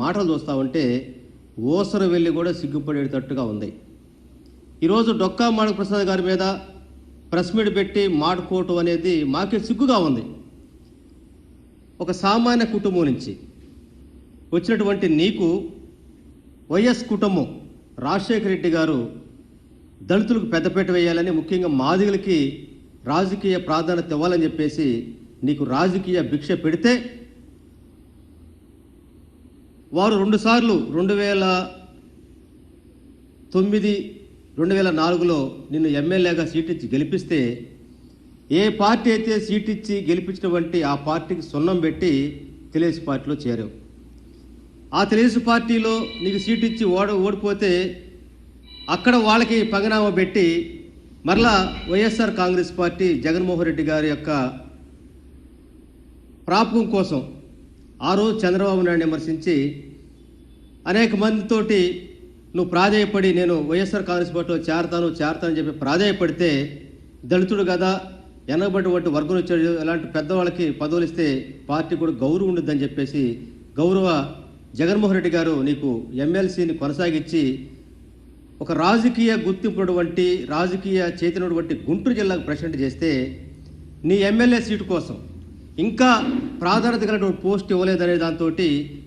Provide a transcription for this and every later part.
మాటలు చూస్తూ ఉంటే ఓసరు వెళ్ళి కూడా సిగ్గుపడేటట్టుగా ఉంది. ఈరోజు డొక్కా మాణిక్యప్రసాద్ గారి మీద ప్రెస్ మీట్ పెట్టి మాట్లాడుకోవటం అనేది మాకే సిగ్గుగా ఉంది. ఒక సామాన్య కుటుంబం నుంచి వచ్చినటువంటి నీకు వైఎస్ కుటుంబం రాజశేఖర రెడ్డి గారు దళితులకు పెద్దపీట వేయాలని, ముఖ్యంగా మాదిగలకి రాజకీయ ప్రాధాన్యత ఇవ్వాలని చెప్పేసి నీకు రాజకీయ భిక్ష పెడితే వారు 2 సార్లు 2009, 2004లో నిన్ను ఎమ్మెల్యేగా సీట్ ఇచ్చి గెలిపిస్తే ఏ పార్టీ అయితే సీట్ ఇచ్చి గెలిపించినటువంటి ఆ పార్టీకి సున్నం పెట్టి తెలుగుదేశం పార్టీలో చేరావు. ఆ తెలుగుదేశం పార్టీలో నీకు సీట్ ఇచ్చి ఓడిపోతే అక్కడ వాళ్ళకి పంగనామా పెట్టి మరలా వైఎస్ఆర్ కాంగ్రెస్ పార్టీ జగన్మోహన్ రెడ్డి గారి యొక్క ప్రాపకం కోసం ఆ రోజు చంద్రబాబు నాయుడు విమర్శించి అనేక మందితోటి నువ్వు ప్రాధేయపడి నేను వైఎస్ఆర్ కాంగ్రెస్ పార్టీలో చేరతానని చెప్పి ప్రాధేయపడితే దళితుడు కదా, వెనకబడినటువంటి వర్గం వచ్చాడు, ఇలాంటి పెద్దవాళ్ళకి పదవులు ఇస్తే పార్టీ కూడా గౌరవం ఉండదని చెప్పేసి గౌరవ జగన్మోహన్ రెడ్డి గారు నీకు ఎమ్మెల్సీని కొనసాగించి ఒక రాజకీయ గుర్తింపునటువంటి రాజకీయ చైతన్యటువంటి గుంటూరు జిల్లాకు ప్రెసిడెంట్ చేస్తే నీ ఎమ్మెల్యే సీటు కోసం ఇంకా ప్రాధాన్యత కలిగినటువంటి పోస్ట్ ఇవ్వలేదనే దాంతో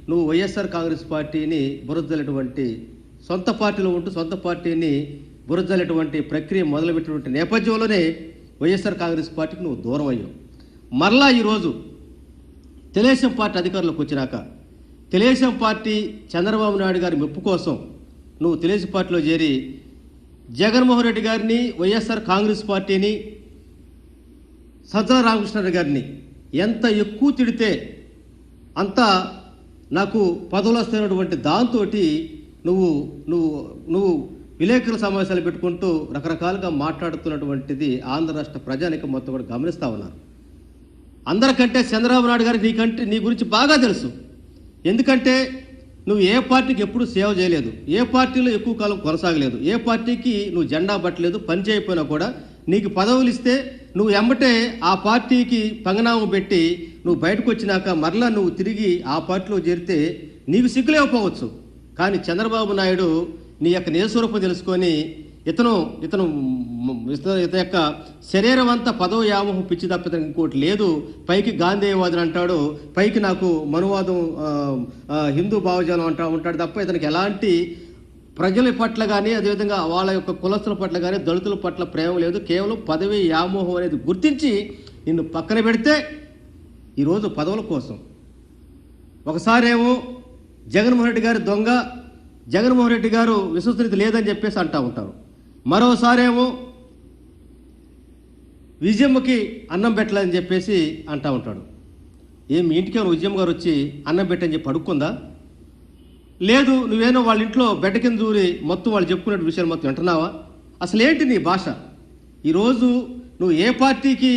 నువ్వు వైఎస్ఆర్ కాంగ్రెస్ పార్టీని బురదలేటువంటి సొంత పార్టీలో ఉంటూ సొంత పార్టీని బురదలేటువంటి ప్రక్రియ మొదలుపెట్టినటువంటి నేపథ్యంలోనే వైఎస్ఆర్ కాంగ్రెస్ పార్టీకి నువ్వు దూరం అయ్యావు. మరలా ఈరోజు తెలుగుదేశం పార్టీ అధికారంలోకి వచ్చినాక తెలుగుదేశం పార్టీ చంద్రబాబు నాయుడు గారి మెప్పు కోసం నువ్వు తెలుగుదేశం పార్టీలో చేరి జగన్మోహన్ రెడ్డి గారిని, వైఎస్ఆర్ కాంగ్రెస్ పార్టీని, సజ్జల రామకృష్ణారెడ్డి గారిని ఎంత ఎక్కువ తిడితే అంత నాకు పదవులు వస్తున్నటువంటి దాంతో నువ్వు నువ్వు నువ్వు విలేకరుల సమావేశాలు పెట్టుకుంటూ రకరకాలుగా మాట్లాడుతున్నటువంటిది ఆంధ్ర రాష్ట్ర ప్రజానికం మొత్తం కూడా గమనిస్తూ ఉన్నారు. అందరికంటే చంద్రబాబు నాయుడు గారికి నీ గురించి బాగా తెలుసు. ఎందుకంటే నువ్వు ఏ పార్టీకి ఎప్పుడు సేవ చేయలేదు, ఏ పార్టీలో ఎక్కువ కాలం కొనసాగలేదు, ఏ పార్టీకి నువ్వు జెండా పట్టలేదు. పని చేయకపోయినా కూడా నీకు పదవులు ఇస్తే నువ్వు ఎమ్మటే ఆ పార్టీకి పంగనామం పెట్టి నువ్వు బయటకు వచ్చినాక మరలా నువ్వు తిరిగి ఆ పార్టీలో చేరితే నీకు సిగ్గులేకపోవచ్చు. కానీ చంద్రబాబు నాయుడు నీ యొక్క నిజస్వరూపం తెలుసుకొని ఇతను యొక్క శరీరం అంతా పదవి వ్యామోహం పిచ్చి తప్పితే ఇంకోటి లేదు. పైకి గాంధేయవాదులు అంటాడు, పైకి నాకు మనువాదం హిందూ భావజాలం ఉంటాడు తప్ప ఇతనికి ఎలాంటి ప్రజల పట్ల కానీ అదేవిధంగా వాళ్ళ యొక్క కులస్తుల పట్ల కానీ దళితుల పట్ల ప్రేమ లేదు. కేవలం పదవి వ్యామోహం అనేది గుర్తించి నిన్ను పక్కన పెడితే ఈరోజు పదవుల కోసం ఒకసారేమో జగన్మోహన్ రెడ్డి గారి దొంగ, జగన్మోహన్ రెడ్డి గారు విశ్వసనీయత లేదని చెప్పేసి అంటూ ఉంటారు. మరోసారేమో విజయమ్మకి అన్నం పెట్టలేదని చెప్పేసి అంటూ ఉంటాడు. మీ ఇంటికేమో విజయమ్మ గారు వచ్చి అన్నం పెట్టని చెప్పి అడుక్కుందా? లేదు, నువ్వేనో వాళ్ళ ఇంట్లో బెడ్డ కింద దూరి మొత్తం వాళ్ళు చెప్పుకునే విషయాలు మొత్తం వింటున్నావా? అసలు ఏంటి నీ భాష? ఈరోజు నువ్వు ఏ పార్టీకి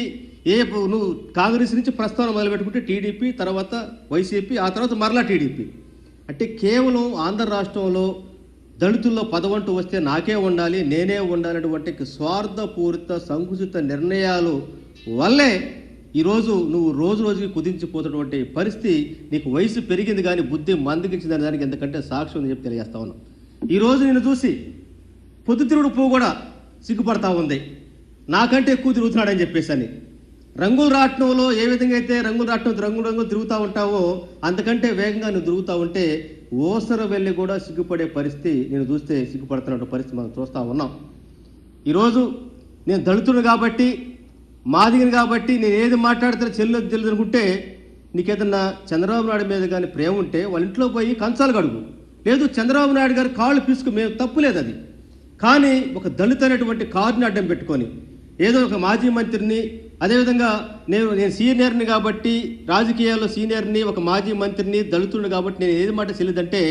నువ్వు కాంగ్రెస్ నుంచి ప్రస్తావన మొదలుపెట్టుకుంటే టీడీపీ, తర్వాత వైసీపీ, ఆ తర్వాత మరలా టీడీపీ. అంటే కేవలం ఆంధ్ర రాష్ట్రంలో దళితుల్లో పదవంటూ వస్తే నాకే ఉండాలి, నేనే ఉండాలనేటువంటి స్వార్థపూరిత సంకుచిత నిర్ణయాలు వల్లే ఈరోజు నువ్వు రోజు రోజుకి కుదించిపోతున్నటువంటి పరిస్థితి. నీకు వయసు పెరిగింది కానీ బుద్ధి మందగించిందని దానికి ఎందుకంటే సాక్ష్యం అని చెప్పి తెలియజేస్తా ఉన్నాం. ఈరోజు నేను చూసి పొద్దుతిరుగుడు పువ్వు కూడా సిగ్గుపడతా ఉంది, నాకంటే ఎక్కువ తిరుగుతున్నాడని చెప్పేసి అని. రంగుల రాట్నంలో ఏ విధంగా అయితే రంగుల రాట్నం రంగులు తిరుగుతూ ఉంటావో అంతకంటే వేగంగా నువ్వు తిరుగుతూ ఉంటే ఓసర వెళ్ళి కూడా సిగ్గుపడే పరిస్థితి నేను చూస్తే సిగ్గుపడుతున్న పరిస్థితి మనం చూస్తూ ఉన్నాం. ఈరోజు నేను దళితుడు కాబట్టి, మాదిగని కాబట్టి నేను ఏది మాట్లాడితే చెల్లెదు అనుకుంటే నీకేదన్నా చంద్రబాబు నాయుడు మీద కానీ ప్రేమ ఉంటే వాళ్ళ ఇంట్లో పోయి కంచాలు కడుగు. లేదు, చంద్రబాబు నాయుడు గారు కాళ్ళు పీసుకు మేము తప్పులేదు అది. కానీ ఒక దళిత అనేటువంటి కారుని అడ్డం పెట్టుకొని ఏదో ఒక మాజీ మంత్రిని, అదేవిధంగా నేను సీనియర్ని కాబట్టి రాజకీయాల్లో సీనియర్ని, ఒక మాజీ మంత్రిని, దళితుడిని కాబట్టి నేను ఏది మాట చెల్లిదంటే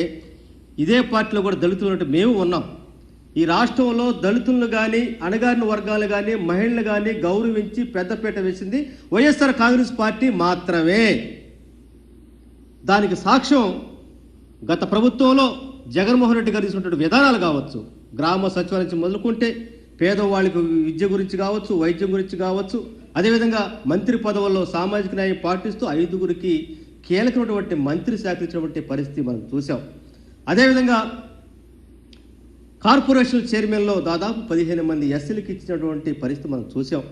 ఇదే పార్టీలో కూడా దళితులు మేము ఉన్నాం. ఈ రాష్ట్రంలో దళితులను కానీ అణగారిన వర్గాలు కానీ మహిళలు కానీ గౌరవించి పెద్దపీట వేసింది వైఎస్ఆర్ కాంగ్రెస్ పార్టీ మాత్రమే. దానికి సాక్ష్యం గత ప్రభుత్వంలో జగన్మోహన్ రెడ్డి గారు తీసుకున్నటువంటి విధానాలు కావచ్చు, గ్రామ సచివాలయం నుంచి మొదలుకుంటే పేదవాళ్ళకి విద్య గురించి కావచ్చు, వైద్యం గురించి కావచ్చు, అదేవిధంగా మంత్రి పదవుల్లో సామాజిక న్యాయం పాటిస్తూ 5గురికి కీలకమైనటువంటి మంత్రి శాఖలు ఇచ్చినటువంటి పరిస్థితి మనం చూసాం. అదేవిధంగా కార్పొరేషన్ చైర్మన్లో దాదాపు 15 మంది ఎస్సీలకు ఇచ్చినటువంటి పరిస్థితి మనం చూసాం.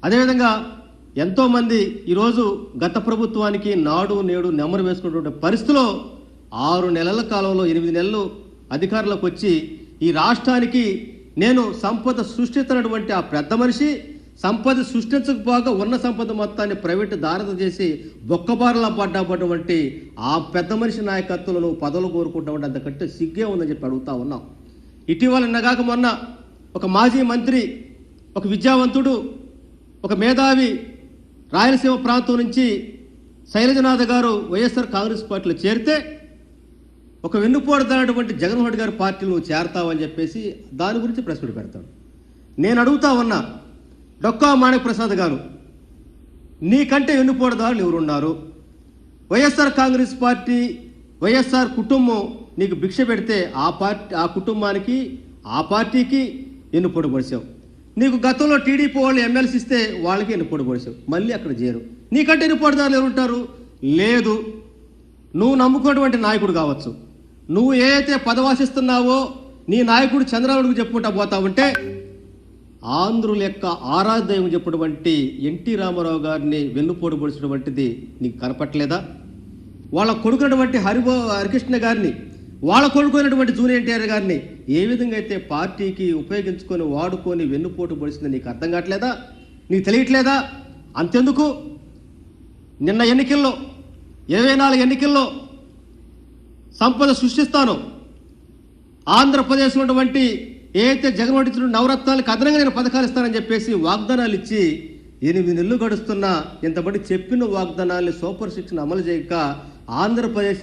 అదేవిధంగా ఎంతోమంది ఈరోజు గత ప్రభుత్వానికి నాడు నేడు నెమరు వేసుకున్నటువంటి పరిస్థితిలో 6 నెలల కాలంలో 8 నెలలు అధికారంలోకి వచ్చి ఈ రాష్ట్రానికి నేను సంపద సృష్టిస్తున్నటువంటి ఆ పెద్ద మనిషి సంపద సృష్టించకపోగా ఉన్న సంపద మొత్తాన్ని ప్రైవేటు దారత చేసి బొక్కబారలా పడ్డటువంటి ఆ పెద్ద మనిషి నాయకత్వంలో నువ్వు పదవులు కోరుకుంటామంటే అంతకంటే సిగ్గే ఉందని చెప్పి అడుగుతా ఉన్నాం. ఇటీవల నిన్నగాక మొన్న ఒక మాజీ మంత్రి, ఒక విద్యావంతుడు, ఒక మేధావి రాయలసీమ ప్రాంతం నుంచి శైలజనాథ్ గారు వైఎస్ఆర్ కాంగ్రెస్ పార్టీలో చేరితే ఒక వెన్నుపోటుదానటువంటి జగన్మోహన్ రెడ్డి గారి పార్టీలో నువ్వు చేరతావని చెప్పేసి దాని గురించి ప్రెస్ మీట్ పెడతాడు. నేను అడుగుతా ఉన్నా, డొక్కా మాణిక్ ప్రసాద్ గారు, నీకంటే వెన్నుపోటుదారులు ఎవరున్నారు? వైఎస్ఆర్ కాంగ్రెస్ పార్టీ, వైఎస్ఆర్ కుటుంబం నీకు భిక్ష పెడితే ఆ కుటుంబానికి ఆ పార్టీకి వెన్నుపోటు పొడిచావు. నీకు గతంలో టీడీపీ వాళ్ళు ఎమ్మెల్సీ ఇస్తే వాళ్ళకి వెన్నుపోటు పొడిచావు, మళ్ళీ అక్కడ చేరు. నీకంటే వెన్నుపోటుదారులు ఎవరుంటారు? లేదు. నువ్వు నమ్ముకున్నటువంటి నాయకుడు కావచ్చు, నువ్వు ఏదైతే పదవాసిస్తున్నావో నీ నాయకుడు చంద్రబాబుకు చెప్పుకుంటా పోతా ఉంటే ఆంధ్రుల యొక్క ఆరాధ్యం చెప్పినటువంటి ఎన్టీ రామారావు గారిని వెన్నుపోటు పొడిచినటువంటిది నీకు కనపట్లేదా? వాళ్ళ కొడుకున్నటువంటి హరికృష్ణ గారిని, వాళ్ళ కొడుకున్నటువంటి జూనియర్ ఎన్టీఆర్ గారిని ఏ విధంగా అయితే పార్టీకి ఉపయోగించుకొని వాడుకొని వెన్నుపోటు పొడిచిందో నీకు అర్థం కావట్లేదా? నీకు తెలియట్లేదా? అంతెందుకు, నిన్న ఎన్నికల్లో 24 ఎన్నికల్లో సంపద సృష్టిస్తాను, ఆంధ్రప్రదేశ్లో ఉన్నటువంటి ఏదైతే జగన్మోహన్ రెడ్డి నవరత్నాలకు అదనంగా నేను పథకాలు ఇస్తానని చెప్పేసి వాగ్దానాలు ఇచ్చి 8 నెలలు గడుస్తున్నా ఇంతబడి చెప్పిన వాగ్దానాన్ని సూపర్ 6 అమలు చేయక ఆంధ్రప్రదేశ్